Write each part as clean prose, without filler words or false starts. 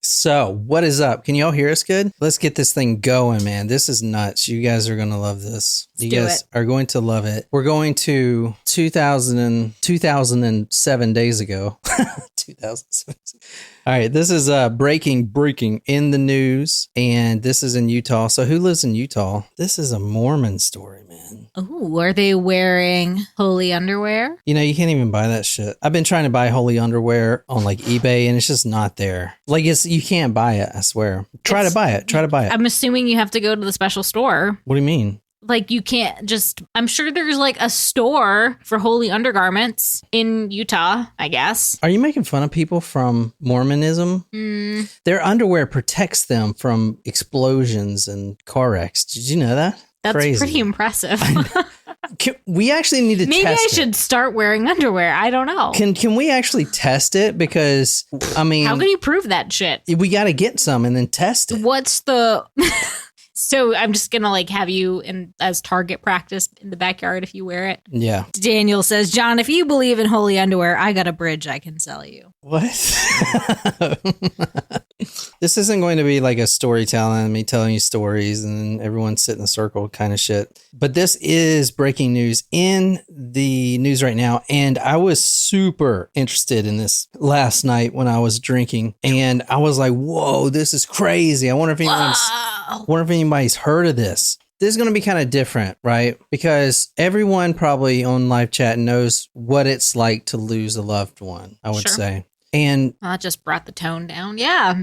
So, what is up? Can y'all hear us good? Let's get this thing going, man. This is nuts. You guys are going to love this. You guys are going to love it. We're going to 2007 days ago. 2007. All right, this is breaking in the news, and this is in Utah. So who lives in Utah? This is a Mormon story, man. Oh, are they wearing holy underwear? You know, you can't even buy that shit. I've been trying to buy holy underwear on like eBay, and it's just not there. Like you can't buy it, I swear. Try to buy it. I'm assuming you have to go to the special store. What do you mean? Like you can't just, I'm sure there's like a store for holy undergarments in Utah, I guess. Are you making fun of people from Mormonism? Their underwear protects them from explosions and car wrecks. Did you know that? That's crazy. Pretty impressive. We actually need to Maybe test I should start wearing underwear. I don't know. Can we actually test it? Because, I mean... How can you prove that shit? We got to get some and then test it. What's the... So I'm just going to like have you as target practice in the backyard if you wear it. Yeah. Daniel says, John, if you believe in holy underwear, I got a bridge I can sell you. What? This isn't going to be like a storytelling, me telling you stories and then everyone sit in a circle kind of shit. But this is breaking news in the news right now. And I was super interested in this last night when I was drinking. And I was like, whoa, this is crazy. I wonder if anybody's heard of this. This is going to be kind of different, right? Because everyone probably on live chat knows what it's like to lose a loved one, I would say. And that just brought the tone down. Yeah.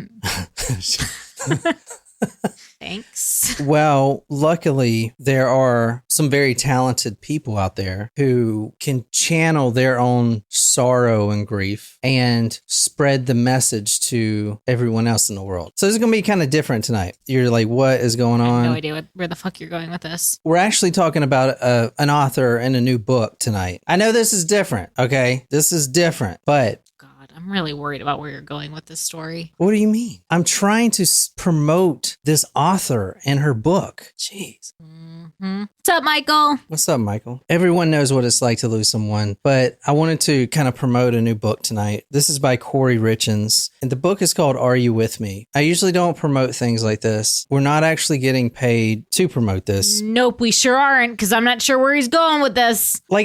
Thanks. Well, luckily, there are some very talented people out there who can channel their own sorrow and grief and spread the message to everyone else in the world. So this is going to be kind of different tonight. You're like, what is going on? I have no idea where the fuck you're going with this. We're actually talking about an author and a new book tonight. I know this is different, okay? This is different, but... I'm really worried about where you're going with this story. What do you mean? I'm trying to promote this author and her book. Jeez. Mm-hmm. What's up, Michael? What's up, Michael? Everyone knows what it's like to lose someone, but I wanted to kind of promote a new book tonight. This is by Kouri Richins, and the book is called Are You With Me? I usually don't promote things like this. We're not actually getting paid to promote this. Nope, we sure aren't, because I'm not sure where he's going with this. Like,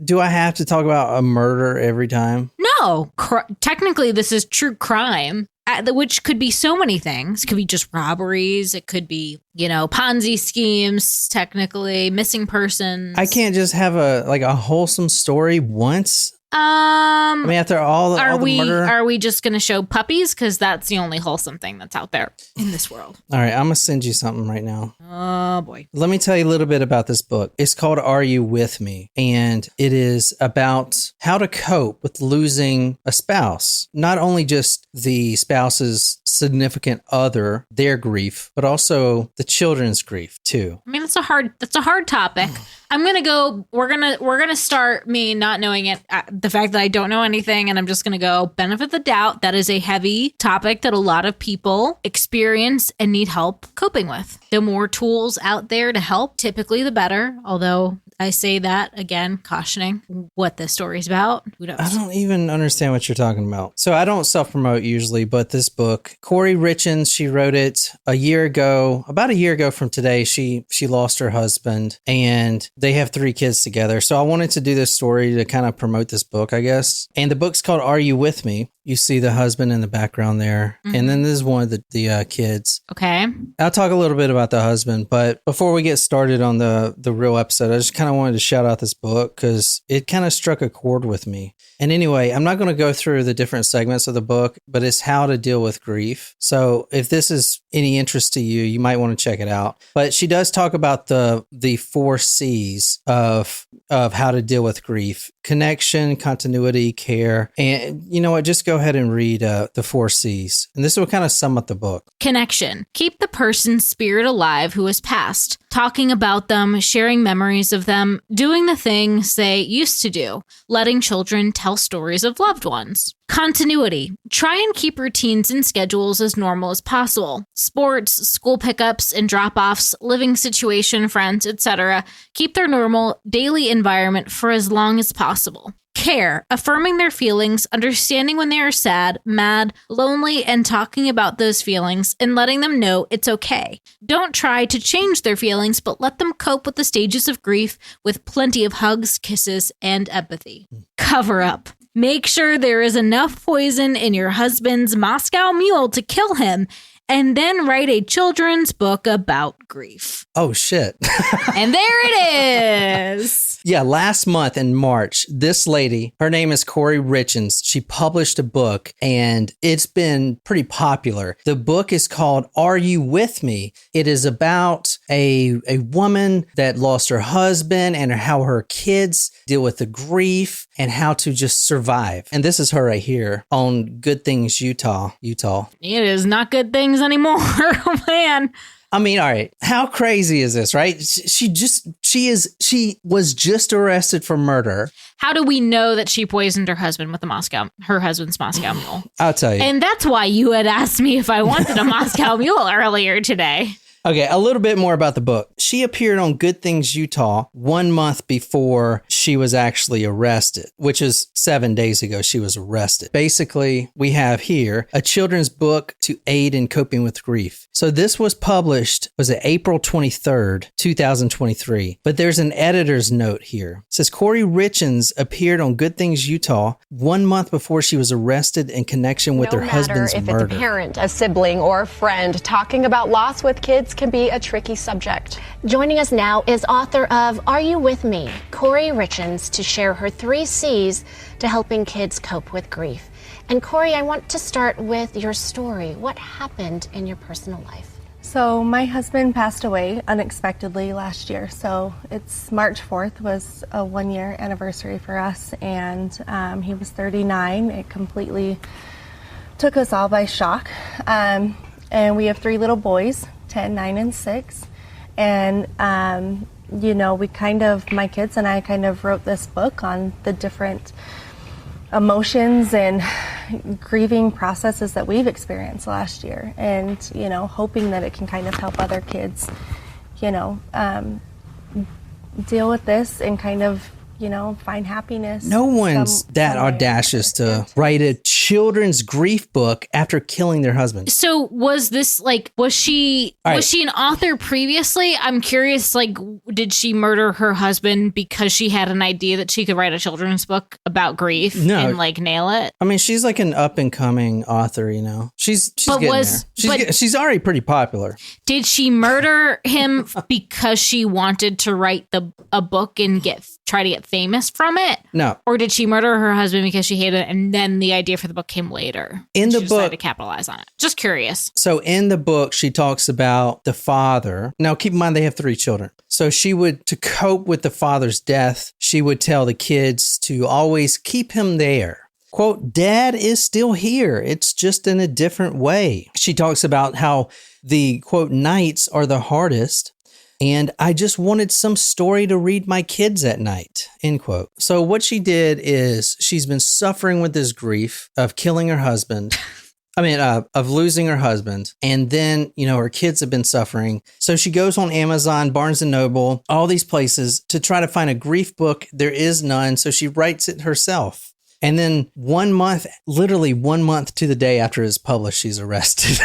do I have to talk about a murder every time? No. Technically, this is true crime. Which could be so many things. It could be just robberies. It could be, Ponzi schemes, technically, missing persons. I can't just have a wholesome story once. I mean, after all the murder. Are we just going to show puppies? Because that's the only wholesome thing that's out there in this world. All right, I'm going to send you something right now. Oh, boy. Let me tell you a little bit about this book. It's called Are You With Me? And it is about how to cope with losing a spouse. Not only just the spouse's significant other, their grief, but also the children's grief, too. I mean, that's a hard topic. I'm going to go, we're going to start me not knowing it, the fact that I don't know anything, and I'm just going to go benefit the doubt. That is a heavy topic that a lot of people experience and need help coping with. The more tools out there to help, typically the better. Although I say that, again, cautioning what this story's about. Who knows? I don't even understand what you're talking about. So I don't self-promote usually, but this book, Kouri Richins, she wrote it about a year ago from today. She lost her husband, and they have 3 kids together. So I wanted to do this story to kind of promote this book, I guess. And the book's called Are You With Me? You see the husband in the background there. Mm-hmm. And then this is one of the kids. Okay. I'll talk a little bit about the husband, but before we get started on the real episode, I just kind of wanted to shout out this book because it kind of struck a chord with me. And anyway, I'm not going to go through the different segments of the book, but it's how to deal with grief. So if this is any interest to you, you might want to check it out. But she does talk about the 4 C's of how to deal with grief: connection, continuity, care. And you know what? Just go ahead and read the 4 C's. And this will kind of sum up the book. Connection. Keep the person's spirit alive who has passed. Talking about them, sharing memories of them, doing the things they used to do, letting children tell stories of loved ones. Continuity. Try and keep routines and schedules as normal as possible. Sports, school pickups and drop-offs, living situation, friends, etc. Keep their normal daily environment for as long as possible. Care, affirming their feelings, understanding when they are sad, mad, lonely, and talking about those feelings and letting them know it's okay. Don't try to change their feelings, but let them cope with the stages of grief with plenty of hugs, kisses, and empathy. Cover up. Make sure there is enough poison in your husband's Moscow Mule to kill him, and then write a children's book about grief. Oh, shit. And there it is. Yeah, last month in March, this lady, her name is Kouri Richins. She published a book and it's been pretty popular. The book is called Are You With Me? It is about a woman that lost her husband and how her kids deal with the grief and how to just survive. And this is her right here on Good Things Utah. It is not Good Things anymore. Oh, man. I mean, all right. How crazy is this, right? She was just arrested for murder. How do we know that she poisoned her husband with her husband's Moscow Mule? I'll tell you. And that's why you had asked me if I wanted a Moscow Mule earlier today. Okay, a little bit more about the book. She appeared on Good Things Utah 1 month before she was actually arrested, which is 7 days ago she was arrested. Basically, we have here a children's book to aid in coping with grief. So this was published, was it April 23rd, 2023. But there's an editor's note here. It says Kouri Richins appeared on Good Things Utah 1 month before she was arrested in connection with her husband's murder. No matter if it's a parent, a sibling, or a friend, talking about loss with kids can be a tricky subject. Joining us now is author of Are You With Me? Kouri Richins, to share her 3 C's to helping kids cope with grief. And Kouri, I want to start with your story. What happened in your personal life? So my husband passed away unexpectedly last year. So it's March 4th was a 1-year anniversary for us, and he was 39. It completely took us all by shock. And we have 3 little boys, 10, 9, and 6. And, my kids and I kind of wrote this book on the different emotions and grieving processes that we've experienced last year, and hoping that it can kind of help other kids deal with this and kind of find happiness. No one's that audacious to write a children's grief book after killing their husband. So was this was she an author previously? I'm curious, did she murder her husband because she had an idea that she could write a children's book about grief and nail it? I mean, she's like an up and coming author, She's getting there. She's already pretty popular. Did she murder him because she wanted to write a book and try to get famous from it? No. Or did she murder her husband because she hated it and then the idea for the book came later? In the book, decided to capitalize on it. Just curious. So in the book, she talks about the father. Now, keep in mind, they have 3 children. So to cope with the father's death, she would tell the kids to always keep him there. Quote, Dad is still here. It's just in a different way. She talks about how the, quote, nights are the hardest. And I just wanted some story to read my kids at night, end quote. So what she did is she's been suffering with this grief of killing her husband. Of losing her husband. And then, her kids have been suffering. So she goes on Amazon, Barnes & Noble, all these places to try to find a grief book. There is none. So she writes it herself. And then 1 month, literally 1 month to the day after it's published, she's arrested.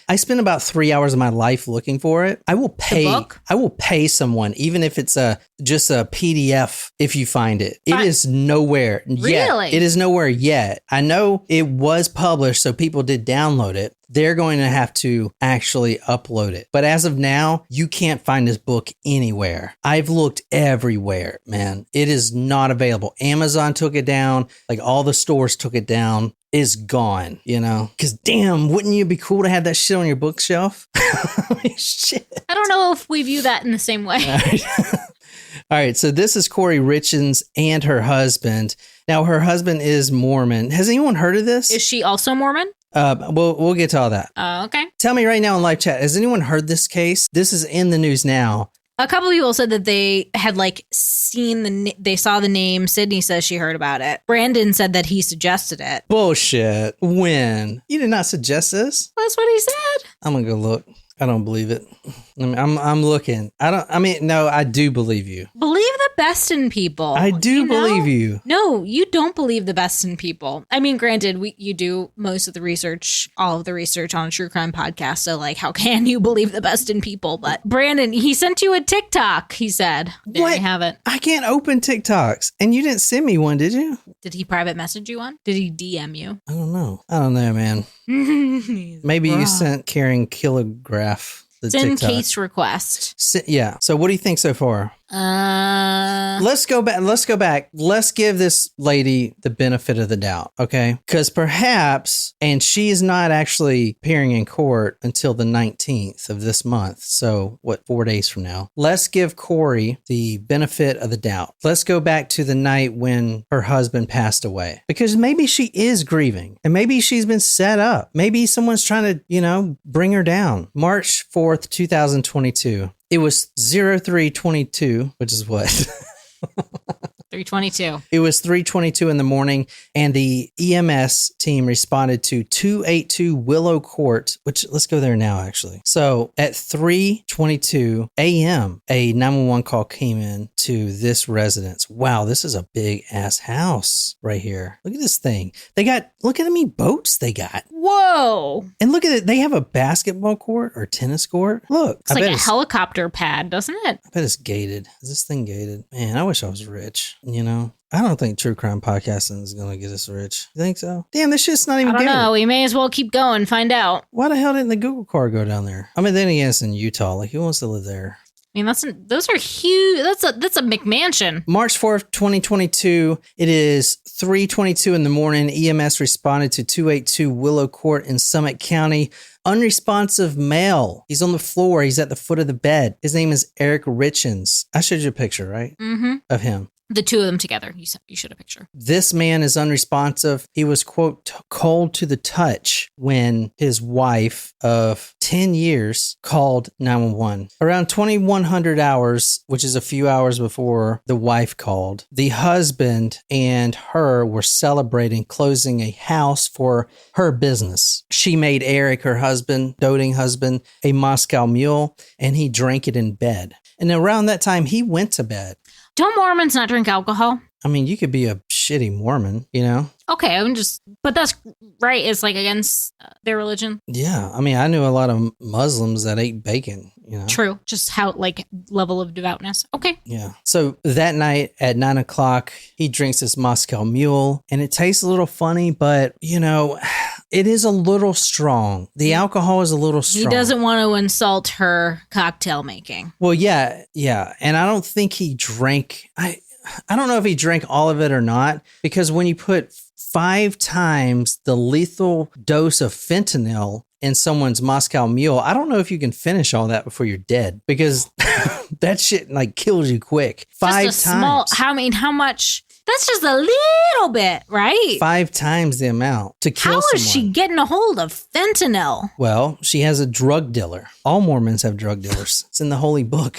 I spent about 3 hours of my life looking for it. I will pay someone, even if it's just a PDF, if you find it. It is nowhere yet. Really? It is nowhere yet. I know it was published, so people did download it. They're going to have to actually upload it. But as of now, you can't find this book anywhere. I've looked everywhere, man. It is not available. Amazon took it down. All the stores took it down. Is gone, because damn, wouldn't you be cool to have that shit on your bookshelf? Shit. I don't know if we view that in the same way. All right. So this is Kouri Richins and her husband. Now, her husband is Mormon. Has anyone heard of this? Is she also Mormon? We'll get to all that. Okay. Tell me right now in live chat, has anyone heard this case? This is in the news now. A couple of people said that they had they saw the name. Sydney says she heard about it. Brandon said that he suggested it. Bullshit. When? You did not suggest this? That's what he said. I'm going to go look. I don't believe it. I'm looking. No, I do believe you. Believe the best in people. I do believe you. No, you don't believe the best in people. I mean, granted, you do most of the research, all of the research on a true crime podcast. So, like, how can you believe the best in people? But Brandon, he sent you a TikTok, he said. There What? you have it. I can't open TikToks. And you didn't send me one, did you? Did he private message you one? Did he DM you? I don't know, man. Maybe you sent Karen Kilograph the Send TikTok. case request. Yeah. So what do you think so far? Let's go back. Let's give this lady the benefit of the doubt, okay? Because perhaps, and she is not actually appearing in court until the 19th of this month. So what, 4 days from now? Let's give Kouri the benefit of the doubt. Let's go back to the night when her husband passed away, because maybe she is grieving and maybe she's been set up. Maybe someone's trying to, bring her down. March 4th, 2022. It was 0322, which is what? 322. It was 3:22 in the morning, and the EMS team responded to 282 Willow Court, which let's go there now, actually. So at 3:22 a.m., a 911 call came in to this residence. Wow, this is a big ass house right here. Look at this thing. Look at how many boats they got. Whoa. And look at it. They have a basketball court or tennis court. Look. It's like a helicopter pad, doesn't it? I bet it's gated. Is this thing gated? Man, I wish I was rich. I don't think true crime podcasting is going to get us rich. You think so? Damn, this shit's not even I don't gated. know. We may as well keep going, find out. Why the hell didn't the Google car go down there? I mean, then again, it's in Utah. Like, who wants to live there? I mean, those are huge. That's a McMansion. March 4th, 2022. It is 3:22 in the morning. EMS responded to 282 Willow Court in Summit County. Unresponsive male. He's on the floor. He's at the foot of the bed. His name is Kouri Richins. I showed you a picture, right? Mm-hmm. Of him. The two of them together. You showed a picture. This man is unresponsive. He was, quote, cold to the touch when his wife of 10 years called 911. Around 2100 hours, which is a few hours before the wife called, the husband and her were celebrating closing a house for her business. She made Eric, her husband, doting husband, a Moscow Mule, and he drank it in bed. And around that time, he went to bed. Don't Mormons not drink alcohol? I mean, you could be a shitty Mormon, Okay, but that's right. It's like against their religion. Yeah. I mean, I knew a lot of Muslims that ate bacon, True. Just how, like, level of devoutness. Okay. Yeah. So that night at 9 o'clock, he drinks this Moscow Mule, and it tastes a little funny, but, it is a little strong. The alcohol is a little strong. He doesn't want to insult her cocktail making. Well, yeah. And I don't think he drank. I don't know if he drank all of it or not, because when you put 5 times the lethal dose of fentanyl in someone's Moscow Mule, I don't know if you can finish all that before you're dead, because that shit like kills you quick. 5 times. How much? That's just a little bit, right? 5 times the amount to kill someone. How is she getting a hold of fentanyl? Well, she has a drug dealer. All Mormons have drug dealers. It's in the holy book.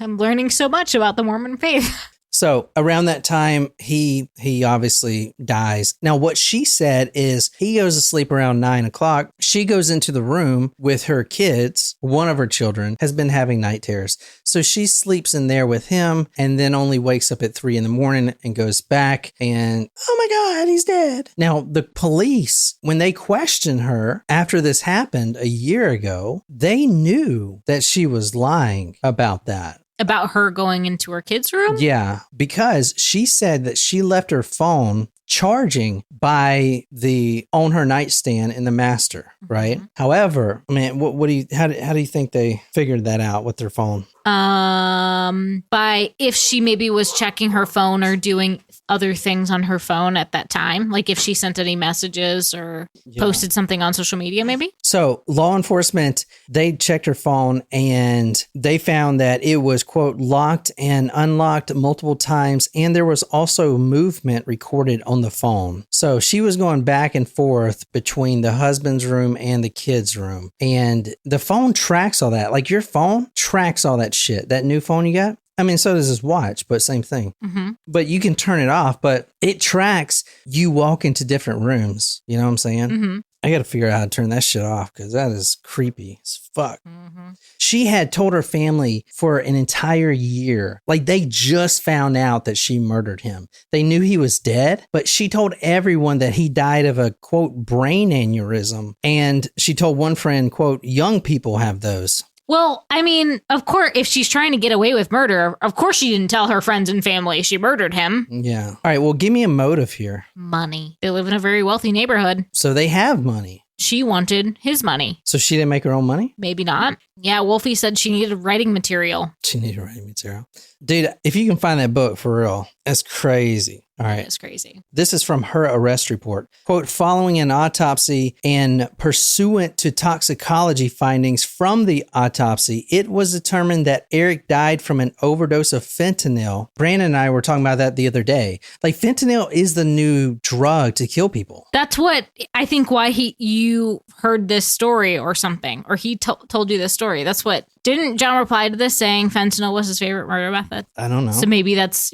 I'm learning so much about the Mormon faith. So around that time, he obviously dies. Now, what she said is he goes to sleep around 9 o'clock. She goes into the room with her kids. One of her children has been having night terrors. So she sleeps in there with him and then only wakes up at 3 in the morning and goes back and, oh my God, he's dead. Now, the police, when they questioned her after this happened a year ago, they knew that she was lying about that. About her going into her kids' room? Yeah, because she said that she left her phone charging on her nightstand in the master, right? Mm-hmm. However, I mean, how do you think they figured that out with their phone? By if she maybe was checking her phone or doing other things on her phone at that time, like if she sent any messages or posted something on social media, maybe. So law enforcement, they checked her phone and they found that it was, quote, locked and unlocked multiple times. And there was also movement recorded on the phone. So she was going back and forth between the husband's room and the kid's room. And the phone tracks all that. Like your phone tracks all that shit. That new phone you got? I mean, so does this watch, but same thing. Mm-hmm. But you can turn it off, but it tracks you walk into different rooms. You know what I'm saying? Mm-hmm. I got to figure out how to turn that shit off because that is creepy as fuck. Mm-hmm. She had told her family for an entire year. Like, they just found out that she murdered him. They knew he was dead, but she told everyone that he died of a, quote, brain aneurysm. And she told one friend, quote, young people have those. Well, I mean, of course, if she's trying to get away with murder, of course she didn't tell her friends and family she murdered him. Yeah. All right, well, give me a motive here. Money. They live in a very wealthy neighborhood. So they have money. She wanted his money. So she didn't make her own money? Maybe not. Yeah, Wolfie said she needed writing material. She needed writing material. Dude, if you can find that book for real, that's crazy. All right. It's crazy. This is from her arrest report. Quote, following an autopsy and pursuant to toxicology findings from the autopsy, it was determined that Eric died from an overdose of fentanyl. Brandon and I were talking about that the other day. Like, fentanyl is the new drug to kill people. That's what I think why you heard this story or something, or he told you this story. That's what, didn't John reply to this saying fentanyl was his favorite murder method? I don't know. So maybe that's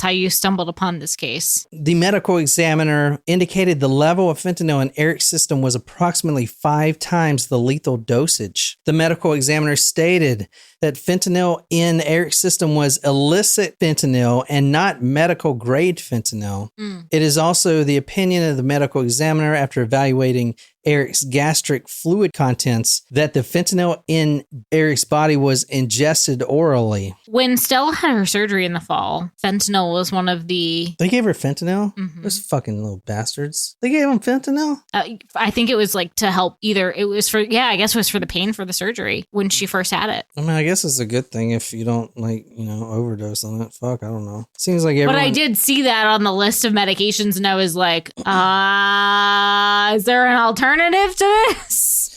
how you stumbled upon this case. The medical examiner indicated the level of fentanyl in Eric's system was approximately 5 times the lethal dosage. The medical examiner stated that fentanyl in Eric's system was illicit fentanyl and not medical grade fentanyl. It is also the opinion of the medical examiner after evaluating Eric's gastric fluid contents that the fentanyl in Eric's body was ingested orally. When Stella had her surgery in the fall, fentanyl was one of the... They gave her fentanyl? Those fucking little bastards. They gave him fentanyl? I think it was like to help either. It was for, I guess it was for the pain for the surgery when she first had it. I mean, I guess it's a good thing if you don't, like, overdose on it. Fuck, I don't know. Seems like everyone... But I did see that on the list of medications and I was like, is there an alternative to this?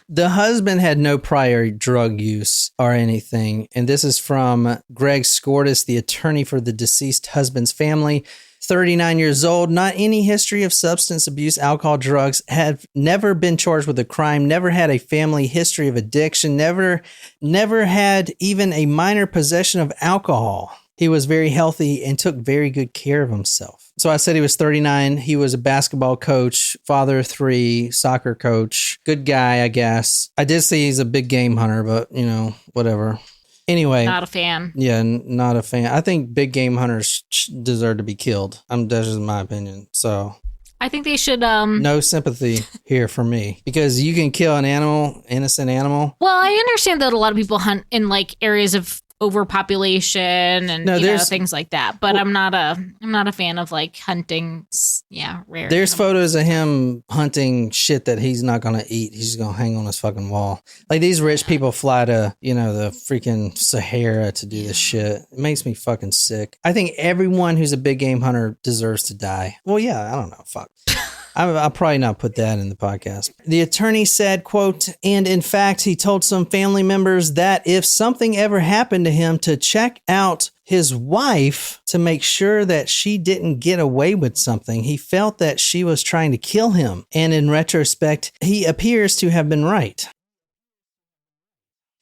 The husband had no prior drug use or anything. And this is from Greg Scortis, the attorney for the deceased husband's family. 39 years old, not any history of substance abuse, alcohol, drugs, had never been charged with a crime, never had a family history of addiction, never had even a minor possession of alcohol. He was very healthy and took very good care of himself. So I said he was 39. He was a basketball coach, father of 3, soccer coach. Good guy, I guess. I did say he's a big game hunter, but, whatever. Anyway. Not a fan. Yeah, not a fan. I think big game hunters deserve to be killed. That's just my opinion. So I think they should... No sympathy here for me. Because you can kill an animal, innocent animal. Well, I understand that a lot of people hunt in like areas of overpopulation and things like that, but I'm not a fan of like hunting rare there's animals. Photos of him hunting shit that he's not gonna eat. He's gonna hang on his fucking wall. Like, these rich people fly to the freaking Sahara to do this shit. It makes me fucking sick. I think everyone who's a big game hunter deserves to die. Well, yeah, I don't know, fuck. I'll probably not put that in the podcast. The attorney said, quote, and in fact, he told some family members that if something ever happened to him, to check out his wife to make sure that she didn't get away with something. He felt that she was trying to kill him. And in retrospect, he appears to have been right.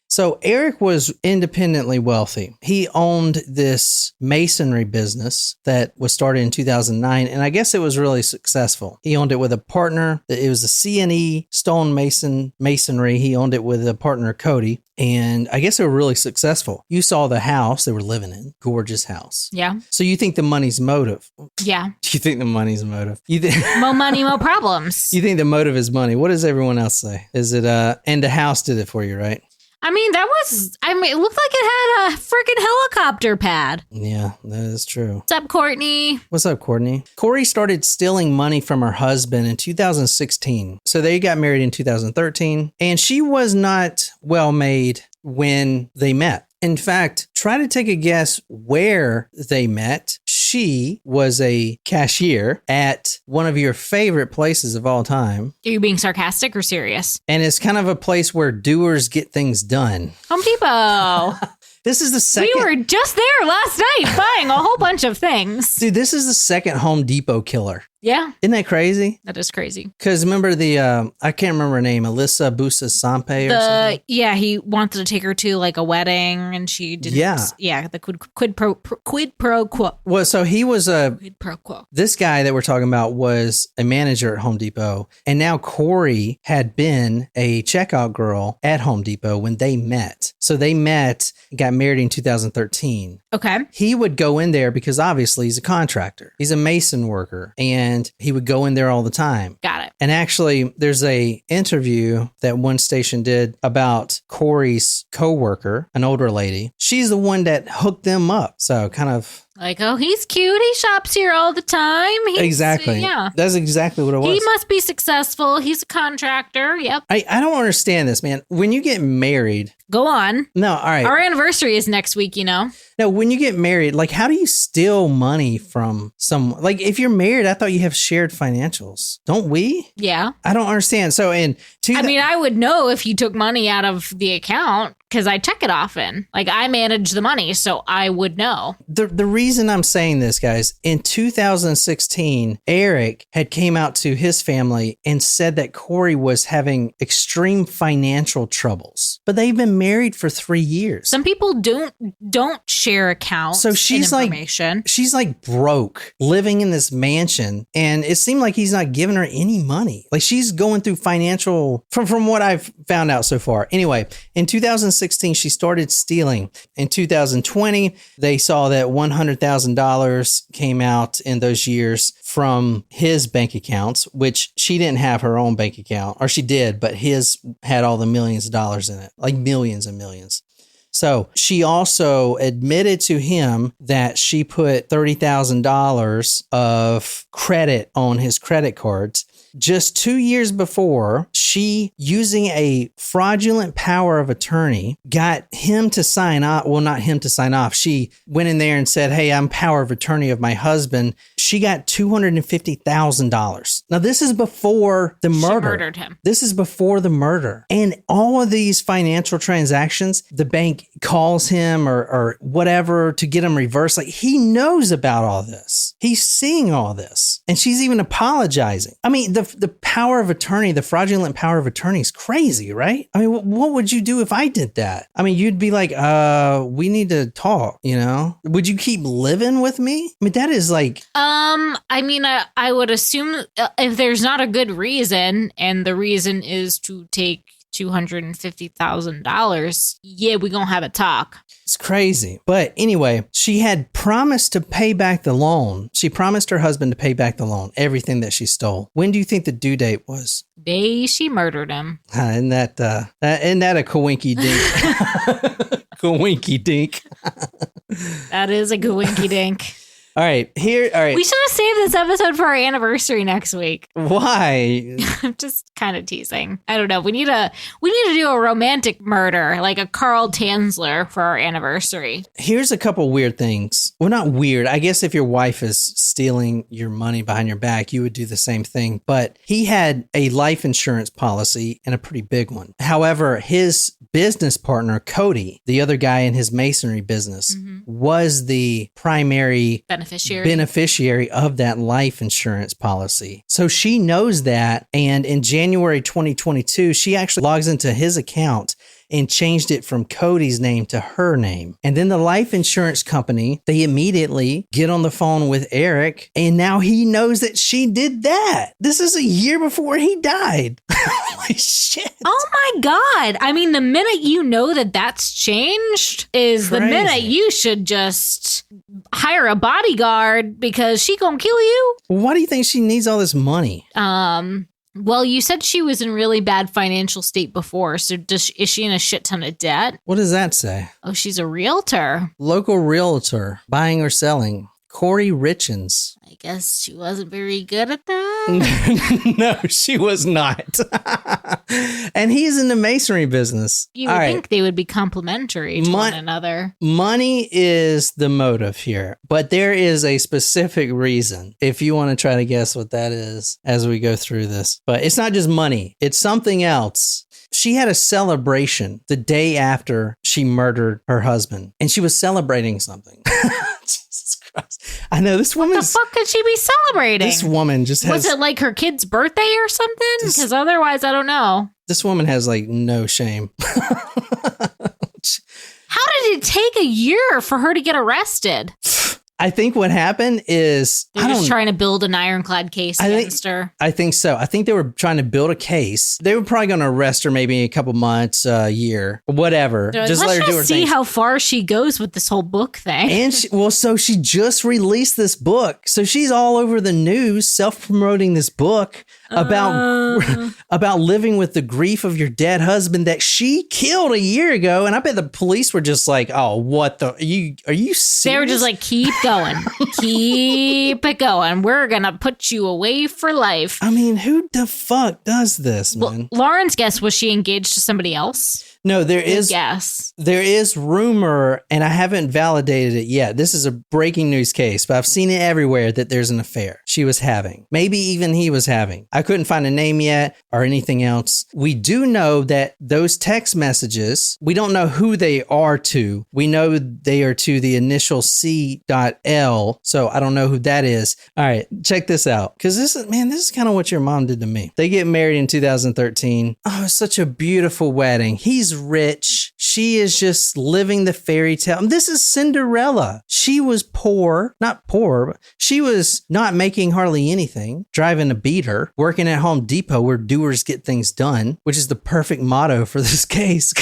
So Eric was independently wealthy. He owned this masonry business that was started in 2009, and I guess it was really successful. He owned it with a partner. It was a C&E stone masonry. He owned it with a partner, Cody, and I guess they were really successful. You saw the house they were living in. Gorgeous house. Yeah. So you think the money's motive? Yeah. You think the money's motive? More money, more problems. You think the motive is money? What does everyone else say? Is it, and the house did it for you, right? I mean, it looked like it had a freaking helicopter pad. Yeah, that is true. What's up, Courtney? What's up, Courtney? Kouri started stealing money from her husband in 2016. So they got married in 2013, and she was not well made when they met. In fact, try to take a guess where they met. She was a cashier at one of your favorite places of all time. Are you being sarcastic or serious? And it's kind of a place where doers get things done. Home Depot. This is the second... We were just there last night buying a whole bunch of things. Dude, this is the second Home Depot killer. Yeah, Isn't that crazy? that is crazy. Because remember I can't remember her name, Alyssa Busa Sampe or something? Yeah, he wanted to take her to like a wedding and she didn't. Yeah, the quid pro quo. Well, so he was Quid pro quo. this guy that we're talking about was a manager at Home Depot. And now Kouri had been a checkout girl at Home Depot when they met. So they met, got married in 2013. Okay. He would go in there because obviously he's a contractor. He's a mason worker and he would go in there all the time. Got it. And actually, there's a interview that one station did about Kouri's coworker, an older lady. She's the one that hooked them up. So kind of... Like, oh, he's cute. He shops here all the time. Exactly. Yeah. That's exactly what it was. He must be successful. He's a contractor. Yep. I don't understand this, man. When you get married... Go on. No, all right. Our anniversary is next week, you know? No, when you get married, like, how do you steal money from someone? Like, if you're married, I thought you have shared financials. Don't we? Yeah. I don't understand. So, I would know if you took money out of the account because I check it often. Like, I manage the money, so I would know. The reason I'm saying this, guys, in 2016, Eric had came out to his family and said that Kouri was having extreme financial troubles. But they've been married for 3 years. Some people don't share accounts. So she's and information. she's like broke, living in this mansion, and it seemed like he's not giving her any money. Like she's going through financial from what I've found out so far. Anyway, in 2016 she started stealing. In 2020, they saw that $100,000 came out in those years from his bank accounts, which she didn't have her own bank account, or she did, but his had all the millions of dollars in it, like millions and millions. So she also admitted to him that she put $30,000 of credit on his credit cards. Just 2 years before, she, using a fraudulent power of attorney, got him to sign off. Well, not him to sign off. She went in there and said, hey, I'm power of attorney of my husband. She got $250,000. Now, this is before the murder. She murdered him. This is before the murder. And all of these financial transactions, the bank calls him or whatever to get him reversed. Like, he knows about all this. He's seeing all this. And she's even apologizing. I mean, the power of attorney, the fraudulent power of attorney is crazy, right? I mean, what would you do if I did that? I mean, you'd be like, we need to talk, you know? Would you keep living with me? I mean, that is like... I would assume if there's not a good reason, and the reason is to take $250,000, yeah, we're going to have a talk. It's crazy. But anyway, she had promised to pay back the loan. She promised her husband to pay back the loan, everything that she stole. When do you think the due date was? Day she murdered him. Isn't that a coinky dink? Coinky dink. That is a coinky dink. All right. We should have saved this episode for our anniversary next week. Why? I'm just kind of teasing. I don't know. We need to do a romantic murder, like a Carl Tanzler for our anniversary. Here's a couple weird things. Well, not weird. I guess if your wife is stealing your money behind your back, you would do the same thing. But he had a life insurance policy and a pretty big one. However, his business partner, Cody, the other guy in his masonry business, was the primary beneficiary of that life insurance policy. So she knows that. And in January 2022, she actually logs into his account and changed it from Cody's name to her name. And then the life insurance company, they immediately get on the phone with Eric, and now he knows that she did that. This is a year before he died. Holy shit. Oh my God. I mean, the minute you know that that's changed is Crazy. The minute you should just hire a bodyguard because she gonna kill you. Why do you think she needs all this money? Well, you said she was in really bad financial state before, so is she in a shit ton of debt? What does that say? Oh, she's a realtor. Local realtor, buying or selling. Kouri Richins. I guess she wasn't very good at that. No, she was not. And he's in the masonry business. You would think they would be complementary to one another. Money is the motive here, but there is a specific reason if you want to try to guess what that is as we go through this. But it's not just money. It's something else. She had a celebration the day after she murdered her husband, and she was celebrating something. Jesus Christ. I know this woman. What the fuck could she be celebrating? This woman just has. Was it like her kid's birthday or something? Because otherwise, I don't know. This woman has like no shame. How did it take a year for her to get arrested? I think what happened is They're just trying to build an ironclad case against her. I think so. I think they were trying to build a case. They were probably going to arrest her maybe a couple months, a year, whatever. Like, just let her do her see thing. how far she goes with this whole book thing. And so she just released this book. So she's all over the news self-promoting this book about living with the grief of your dead husband that she killed a year ago. And I bet the police were just like, "Oh, what the? Are you serious?" They were just like, keep going. Keep it going. We're going to put you away for life. I mean, who the fuck does this, man? Lauren's guess, was she engaged to somebody else? No, there is rumor, and I haven't validated it yet. This is a breaking news case, but I've seen it everywhere that there's an affair she was having. Maybe even he was having. I couldn't find a name yet or anything else. We do know that those text messages, we don't know who they are to. We know they are to the initial C.L, so I don't know who that is. All right, check this out. Because this is kind of what your mom did to me. They get married in 2013. Oh, it's such a beautiful wedding. He's rich. She is just living the fairy tale. This is Cinderella. She was not poor, but she was not making hardly anything, driving a beater, working at Home Depot where doers get things done, which is the perfect motto for this case.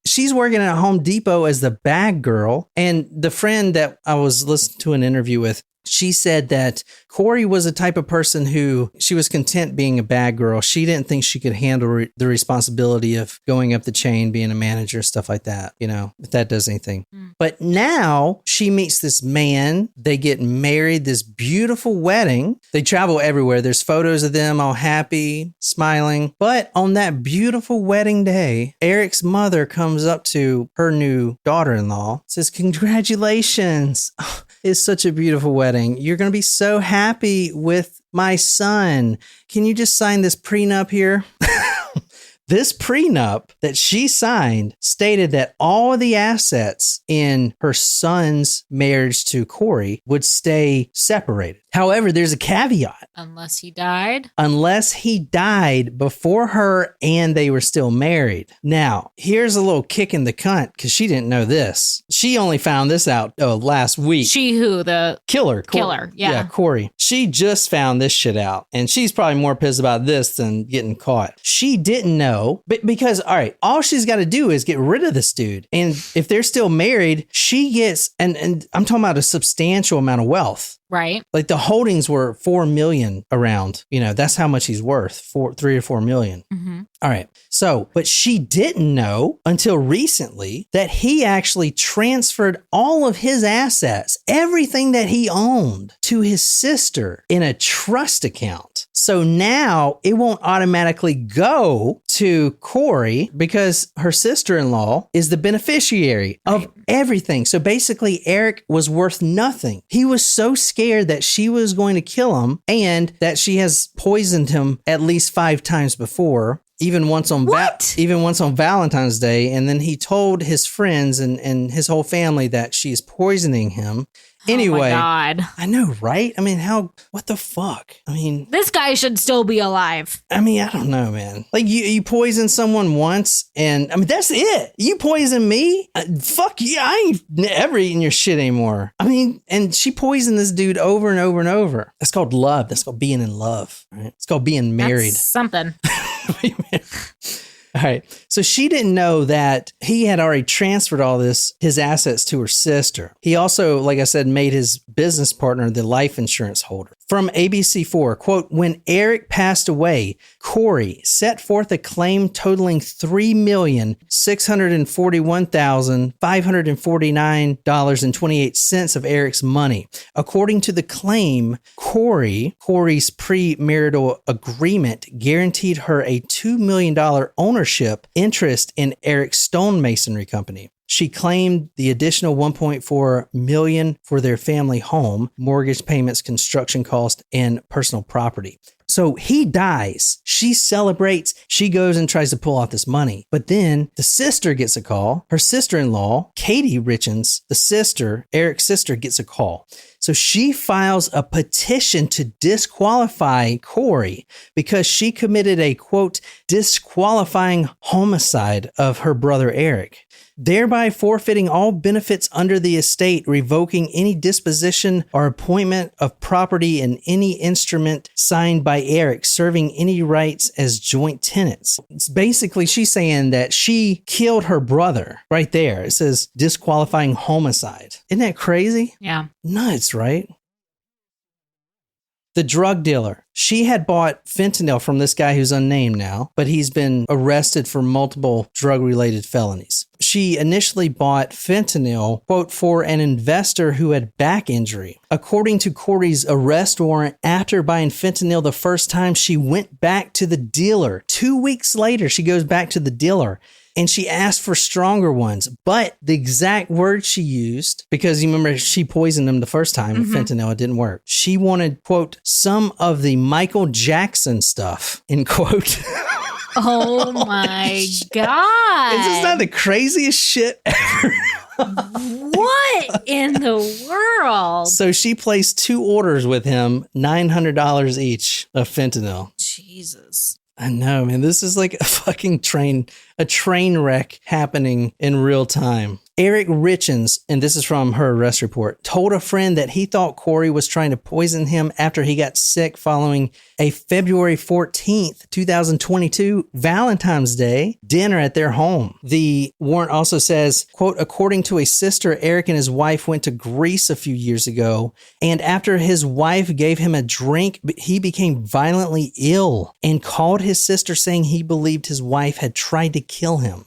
She's working at Home Depot as the bag girl. And the friend that I was listening to an interview with, she said that Kouri was a type of person who she was content being a bag girl. She didn't think she could handle the responsibility of going up the chain, being a manager, stuff like that, if that does anything. But now she meets this man. They get married, this beautiful wedding. They travel everywhere. There's photos of them all happy, smiling. But on that beautiful wedding day, Eric's mother comes up to her new daughter-in-law, says, "Congratulations. It's such a beautiful wedding. You're going to be so happy with my son. Can you just sign this prenup here?" This prenup that she signed stated that all of the assets in her son's marriage to Kouri would stay separated. However, there's a caveat. Unless he died? Unless he died before her and they were still married. Now, here's a little kick in the cunt because she didn't know this. She only found this out last week. She who? The killer. Killer, yeah. Yeah, Kouri. She just found this shit out. And she's probably more pissed about this than getting caught. She didn't know. But because, all right, all she's got to do is get rid of this dude. And if they're still married, she gets, and I'm talking about a substantial amount of wealth. Right. Like the holdings were 4 million around, that's how much he's worth, 3 or 4 million. Mm-hmm. All right. So, but she didn't know until recently that he actually transferred all of his assets, everything that he owned, to his sister in a trust account. So now it won't automatically go to Kouri because her sister-in-law is the beneficiary of everything. So basically, Eric was worth nothing. He was so scared that she was going to kill him and that she has poisoned him at least 5 times before. Even once on Valentine's Day. And then he told his friends and his whole family that she's poisoning him. Anyway, oh my God. I know, right? I mean, what the fuck? I mean, this guy should still be alive. I mean, I don't know, man. Like you poison someone once and I mean, that's it. You poison me? Fuck you. I ain't ever eating your shit anymore. I mean, and she poisoned this dude over and over and over. That's called love. That's called being in love. Right? It's called being married. That's something. All right. So she didn't know that he had already transferred all his assets to her sister. He also, like I said, made his business partner the life insurance holder. From ABC4, quote, "When Eric passed away, Kouri set forth a claim totaling $3,641,549.28 of Eric's money. According to the claim, Kouri's premarital agreement guaranteed her a $2 million ownership interest in Eric's stonemasonry company. She claimed the additional $1.4 million for their family home, mortgage payments, construction costs, and personal property." So he dies. She celebrates. She goes and tries to pull off this money. But then the sister gets a call. Her sister-in-law, Kouri Richins, the sister, Eric's sister, gets a call. So she files a petition to disqualify Kouri because she committed a, quote, disqualifying homicide of her brother Eric, thereby forfeiting all benefits under the estate, revoking any disposition or appointment of property in any instrument signed by Eric, serving any rights as joint tenants. It's basically, she's saying that she killed her brother right there. It says disqualifying homicide. Isn't that crazy? Yeah. Nuts, right? The drug dealer. She had bought fentanyl from this guy who's unnamed now, but he's been arrested for multiple drug-related felonies. She initially bought fentanyl, quote, for an investor who had back injury. According to Kouri's arrest warrant, after buying fentanyl the first time, she went back to the dealer. 2 weeks later, she goes back to the dealer and she asked for stronger ones. But the exact word she used, because you remember she poisoned him the first time with fentanyl, it didn't work. She wanted, quote, some of the Michael Jackson stuff, end quote. Oh my God. Is this not the craziest shit ever? What in the world? So she placed 2 orders with him, $900 each of fentanyl. Jesus. I know, man. This is like a fucking train wreck happening in real time. Eric Richins, and this is from her arrest report, told a friend that he thought Kouri was trying to poison him after he got sick following a February 14th, 2022 Valentine's Day dinner at their home. The warrant also says, quote, according to a sister, Eric and his wife went to Greece a few years ago, and after his wife gave him a drink, he became violently ill and called his sister saying he believed his wife had tried to kill him.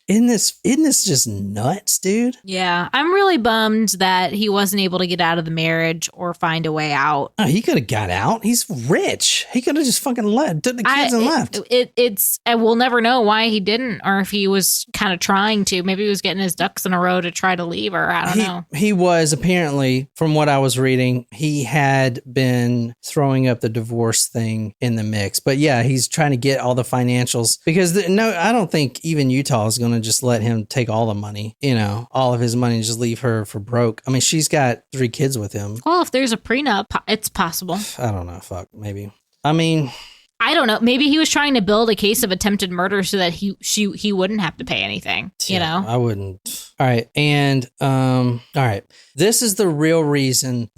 Isn't this just nuts, dude? Yeah, I'm really bummed that he wasn't able to get out of the marriage or find a way out. Oh, he could have got out. He's rich. He could have just fucking left, took the kids and left. We'll never know why he didn't, or if he was kind of trying to. Maybe he was getting his ducks in a row to try to leave her. I don't know. He was, apparently, from what I was reading, he had been throwing up the divorce thing in the mix. But yeah, he's trying to get all the financials because I don't think even Utah is going to just let him take all the money, all of his money and just leave her for broke. I mean, she's got 3 kids with him. Well, if there's a prenup, it's possible. I don't know. Fuck, maybe. I mean, I don't know. Maybe he was trying to build a case of attempted murder so that he wouldn't have to pay anything, I wouldn't. All right. And, all right. This is the real reason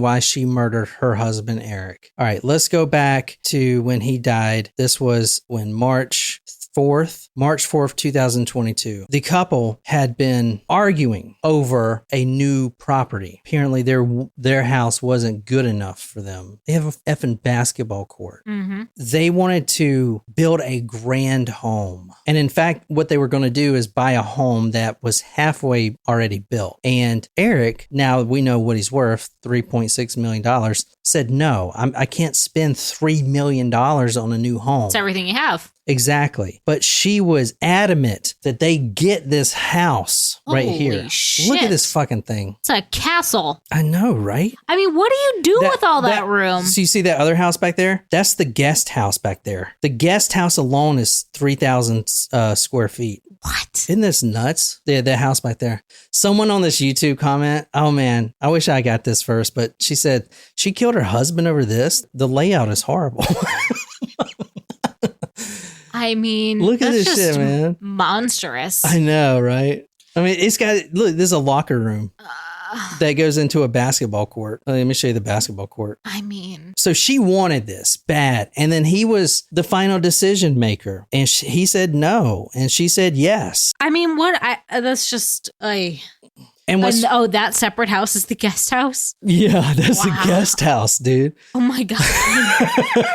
why she murdered her husband, Eric. All right. Let's go back to when he died. This was when March 4th, 2022. The couple had been arguing over a new property. Apparently their house wasn't good enough for them. They have a effing basketball court. Mm-hmm. They wanted to build a grand home. And in fact, what they were going to do is buy a home that was halfway already built. And Eric, now we know what he's worth, $3.6 million, said, no, I can't spend $3 million on a new home. It's everything you have. Exactly. But she was adamant that they get this house right here. Holy shit. Look at this fucking thing. It's a castle. I know, right? I mean, what do you do with all that room? So you see that other house back there? That's the guest house back there. The guest house alone is 3,000 square feet. What? Isn't this nuts? Yeah, that house back there. Someone on this YouTube comment, oh man, I wish I got this first, but she said she killed her husband over this. The layout is horrible. I mean, look at this shit, man. Monstrous. I know, right? I mean, it's got, look, there's a locker room that goes into a basketball court. Let me show you the basketball court. I mean, so she wanted this bad. And then he was the final decision maker. And he said no. And she said yes. I mean, that's just a... And that separate house is the guest house? Yeah, that's the guest house, dude. Oh my God. that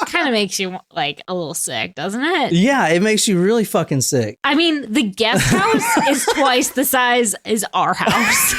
kind of makes you like a little sick, doesn't it? Yeah, it makes you really fucking sick. I mean, the guest house is twice the size as our house.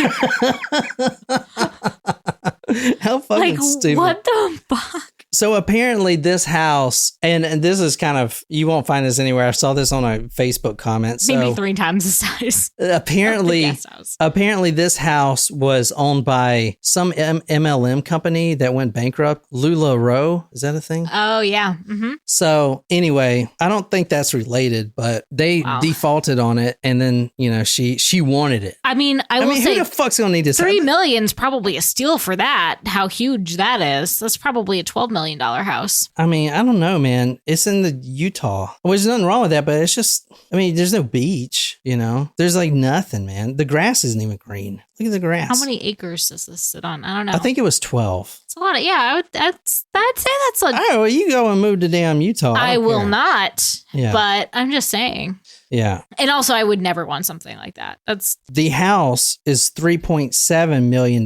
How fucking stupid. What the fuck? So apparently this house, and this is kind of, you won't find this anywhere. I saw this on a Facebook comment. So Maybe 3 times the size. apparently, of the guest house. apparently this house was owned by some MLM company that went bankrupt. LuLaRoe, is that a thing? Oh, yeah. Mm-hmm. So anyway, I don't think that's related, but they defaulted on it, and then she wanted it. I mean, I will who say the fuck's gonna need this? $3 million's probably a steal for that. How huge that is. That's probably a $12 million house. I mean, I don't know, man. It's in the Utah. Well, there's nothing wrong with that, but it's just, I mean, there's no beach, There's like nothing, man. The grass isn't even green. Look at the grass. How many acres does this sit on? I don't know. I think it was 12. It's a lot of, I'd say that's a, All right, well, you go and move to damn Utah. I don't will care. not, Yeah. but I'm just saying. Yeah. And also, I would never want something like that. The house is $3.7 million.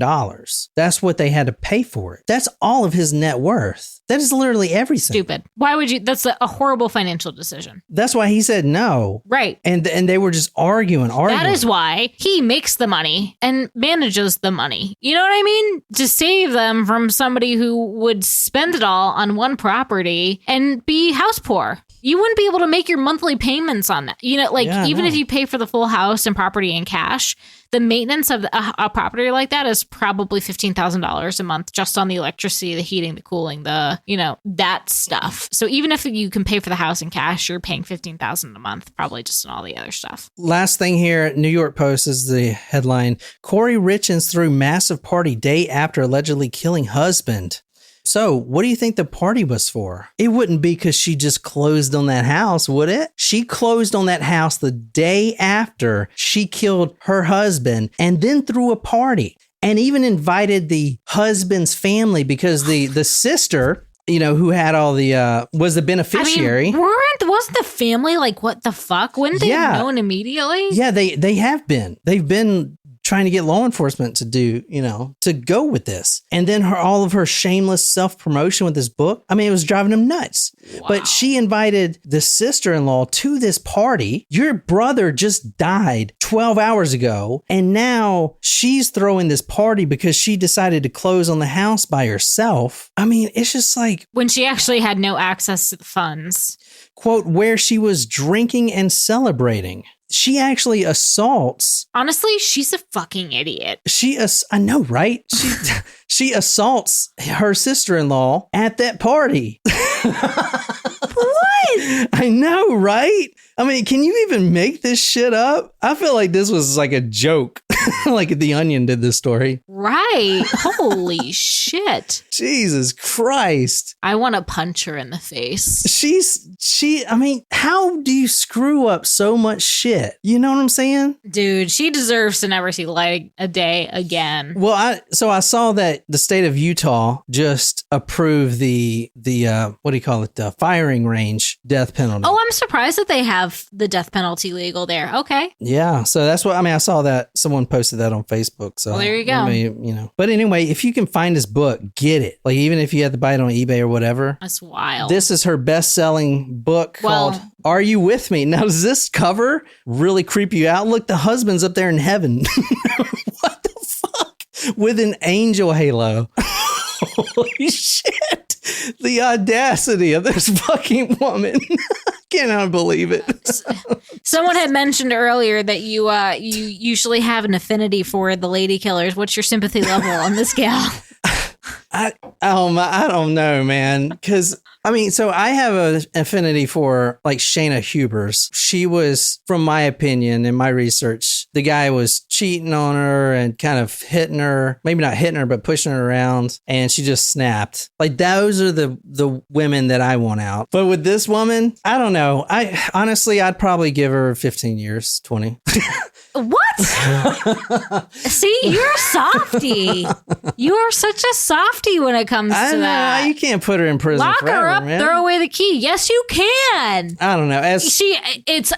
That's what they had to pay for it. That's all of his net worth. That is literally everything. Stupid. Why would you? That's a horrible financial decision. That's why he said no. Right. And they were just arguing. That is why he makes the money and manages the money. You know what I mean? To save them from somebody who would spend it all on one property and be house poor. You wouldn't be able to make your monthly payments on that. Even if you pay for the full house and property in cash, the maintenance of a property like that is probably $15,000 a month just on the electricity, the heating, the cooling, that stuff. So even if you can pay for the house in cash, you're paying $15,000 a month, probably just on all the other stuff. Last thing here, New York Post is the headline. Kouri Richins threw massive party day after allegedly killing husband. So, what do you think the party was for? It wouldn't be because she just closed on that house, would it? She closed on that house the day after she killed her husband and then threw a party and even invited the husband's family because the sister, who had all the, was the beneficiary. I mean, wasn't the family like, what the fuck? Wouldn't they have known immediately? Yeah, they have been. They've been trying to get law enforcement to do, to go with this. And then all of her shameless self-promotion with this book. I mean, it was driving them nuts. Wow. But she invited the sister-in-law to this party. Your brother just died 12 hours ago. And now she's throwing this party because she decided to close on the house by herself. I mean, it's just like... when she actually had no access to the funds. Quote, where she was drinking and celebrating. She actually assaults. Honestly, she's a fucking idiot. I know, right? She assaults her sister-in-law at that party. What? I know, right? I mean, can you even make this shit up? I feel like this was like a joke. Like The Onion did this story. Right. Holy shit. Jesus Christ. I want to punch her in the face. I mean, how do you screw up so much shit? You know what I'm saying? Dude, she deserves to never see light a day again. Well, I saw that the state of Utah just approved the what do you call it? The firing range death penalty. Oh, I'm surprised that they have the death penalty legal there. Okay. Yeah. So that's what, I saw that someone posted that on Facebook. So well, there you go. But anyway, if you can find this book, get it. Like, even if you had to buy it on eBay or whatever. That's wild. This is her best-selling book called Are You With Me? Now, does this cover really creep you out? Look, the husband's up there in heaven. What the fuck? With an angel halo. Holy shit. The audacity of this fucking woman. Cannot believe it. Someone had mentioned earlier that you usually have an affinity for the lady killers. What's your sympathy level on this gal? I don't know, man. Because, so I have an affinity for, like, Shayna Hubers. She was, from my opinion and my research, the guy was cheating on her and kind of hitting her. Maybe not hitting her, but pushing her around. And she just snapped. Like, those are the women that I want out. But with this woman, I don't know. I'd probably give her 15 years, 20. What? See, you're a softie. You are such a softie when it comes to that. You can't put her in prison Lock forever, her up, man. throw away the key. Yes, you can. I don't know. It's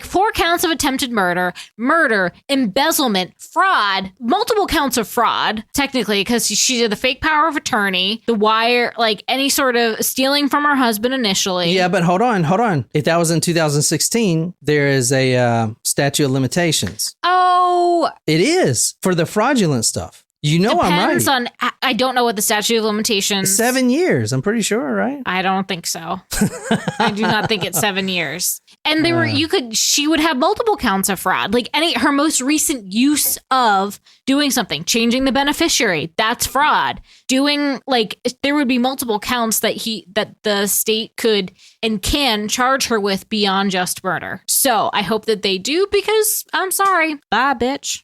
4 counts of attempted murder, embezzlement, fraud, multiple counts of fraud, technically, because she did the fake power of attorney, the wire, like any sort of stealing from her husband initially. Yeah, but hold on. If that was in 2016, there is a statute of limitations. Oh. It is for the fraudulent stuff. You know I'm right. Depends on, I don't know what the statute of limitations. 7 years, I'm pretty sure, right? I don't think so. I do not think it's 7 years. And she would have multiple counts of fraud. Like her most recent use of doing something, changing the beneficiary, that's fraud. Doing there would be multiple counts that the state could and can charge her with beyond just murder. So I hope that they do, because I'm sorry. Bye, bitch.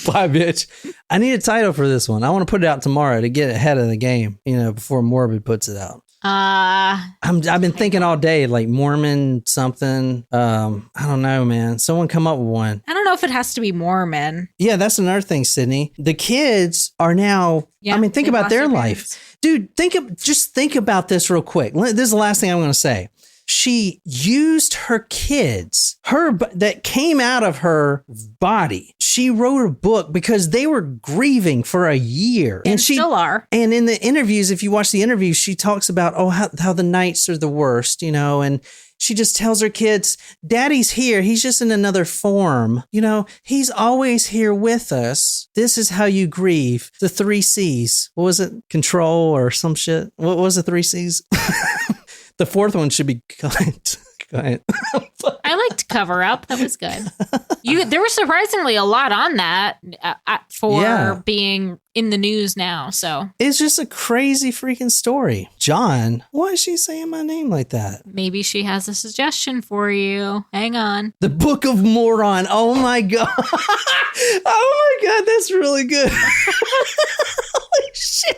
Bye, bitch. I need a title for this one. I want to put it out tomorrow to get ahead of the game, before Morbid puts it out. I've been thinking all day, like Mormon something. I don't know, man. Someone come up with one. I don't know if it has to be Mormon. Yeah, that's another thing, Sydney. The kids are now, think about their life. Dude, just think about this real quick. This is the last thing I'm going to say. She used her kids, that came out of her body. She wrote a book because they were grieving for a year. And she still are. And in the interviews, if you watch the interviews, she talks about, how the nights are the worst, and she just tells her kids, Daddy's here. He's just in another form. He's always here with us. This is how you grieve. The 3 C's. What was it? Control or some shit? What was the 3 C's? The 4th one should be kind. I like to cover up. That was good. There was surprisingly a lot on that for being in the news now. So it's just a crazy freaking story. John, why is she saying my name like that? Maybe she has a suggestion for you. Hang on. The Book of Moron. Oh my God. Oh my God. That's really good. Holy shit.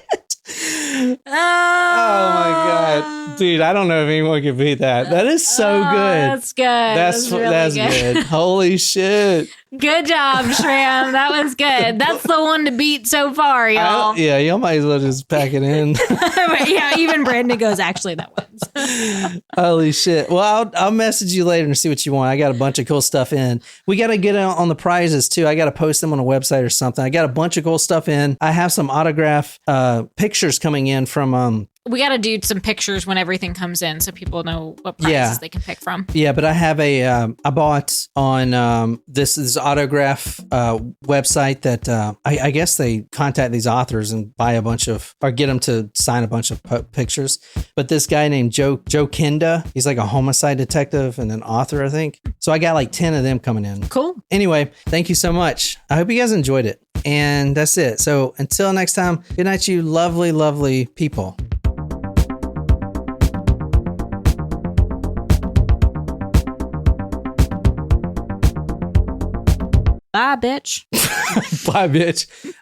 Oh my God, dude! I don't know if anyone can beat that. That is so good. That's good. That's really good. Holy shit! Good job, Shram. That was good. That's the one to beat so far, y'all. Y'all might as well just pack it in. Yeah, even Brandon goes, actually, that wins. Holy shit. Well, I'll message you later and see what you want. I got a bunch of cool stuff in. We got to get on the prizes too. I got to post them on a website or something. I got a bunch of cool stuff in. I have some autograph pictures coming in from we got to do some pictures when everything comes in so people know what prizes they can pick from. Yeah, but I have I bought on this autograph website that I guess they contact these authors and buy a bunch of, or get them to sign a bunch of pictures. But this guy named Joe Kinda, he's like a homicide detective and an author, I think. So I got like 10 of them coming in. Cool. Anyway, thank you so much. I hope you guys enjoyed it. And that's it. So until next time, good night, you lovely, lovely people. Bye, bitch. Bye, bitch.